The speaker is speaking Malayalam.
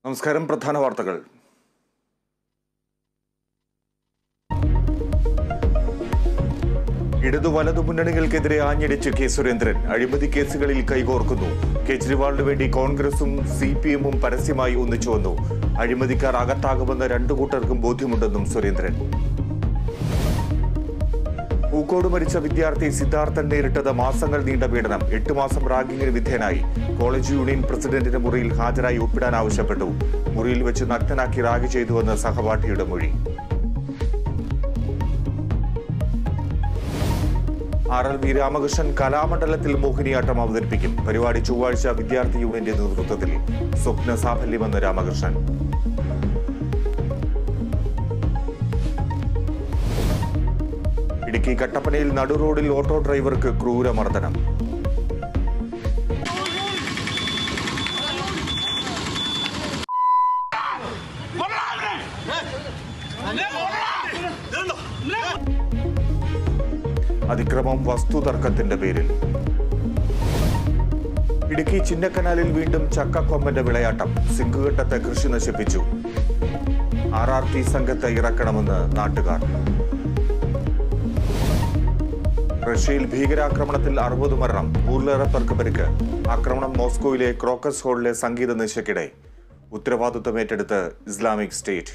നമസ്കാരം. പ്രധാന വാർത്തകൾ. ഇടതു വലതു മുന്നണികൾക്കെതിരെ ആഞ്ഞടിച്ച് കെ സുരേന്ദ്രൻ. അഴിമതി കേസുകളിൽ കൈകോർക്കുന്നു. കേജ്രിവാളിന് വേണ്ടി കോൺഗ്രസും CPM-ഉം പരസ്യമായി ഒന്നിച്ചു വന്നു. അഴിമതിക്കാർ അകത്താകുമെന്ന് രണ്ടു കൂട്ടർക്കും ബോധ്യമുണ്ടെന്നും സുരേന്ദ്രൻ. പൂക്കോട് മരിച്ച വിദ്യാർത്ഥി സിദ്ധാർത്ഥൻ നേരിട്ടത് മാസങ്ങൾ നീണ്ട പീഡനം. 8 മാസം റാഗിങ്ങിന് വിധേയനായി. കോളേജ് യൂണിയൻ പ്രസിഡന്റിന്റെ മുറിയിൽ ഹാജരായി ഒപ്പിടാൻ ആവശ്യപ്പെട്ടു. മുറിയിൽ വെച്ച് നഗ്നനാക്കി റാഗ് ചെയ്തുവെന്ന് സഹപാഠിയുടെ മൊഴി. RLV രാമകൃഷ്ണൻ കലാമണ്ഡലത്തിൽ മോഹിനിയാട്ടം അവതരിപ്പിക്കും. പരിപാടി ചൊവ്വാഴ്ച വിദ്യാർത്ഥി യൂണിയന്റെ നേതൃത്വത്തിൽ. സ്വപ്ന സാഫല്യമെന്ന് രാമകൃഷ്ണൻ. ഇടുക്കി കട്ടപ്പനയിൽ നടുറോഡിൽ ഓട്ടോ ഡ്രൈവർക്ക് ക്രൂരമർദ്ദനം. അതിക്രമം വസ്തുതർക്കത്തിന്റെ പേരിൽ. ഇടുക്കി ചിന്നക്കനാലിൽ വീണ്ടും ചക്കക്കൊമ്പന്റെ വിളയാട്ടം. സിംഗുകെട്ടത്തെ കൃഷി നശിപ്പിച്ചു. RRT സംഘത്തെ ഇറക്കണമെന്ന് നാട്ടുകാർ. റഷ്യയിൽ ഭീകരാക്രമണത്തിൽ 60 മരണം, 100 പേർക്ക് പരിക്ക്. ആക്രമണം മോസ്കോയിലെ ക്രോക്കസ് ഹോളിലെ സംഗീത നിശയ്ക്കിടെ. ഉത്തരവാദിത്വം ഏറ്റെടുത്ത് ഇസ്ലാമിക് സ്റ്റേറ്റ്.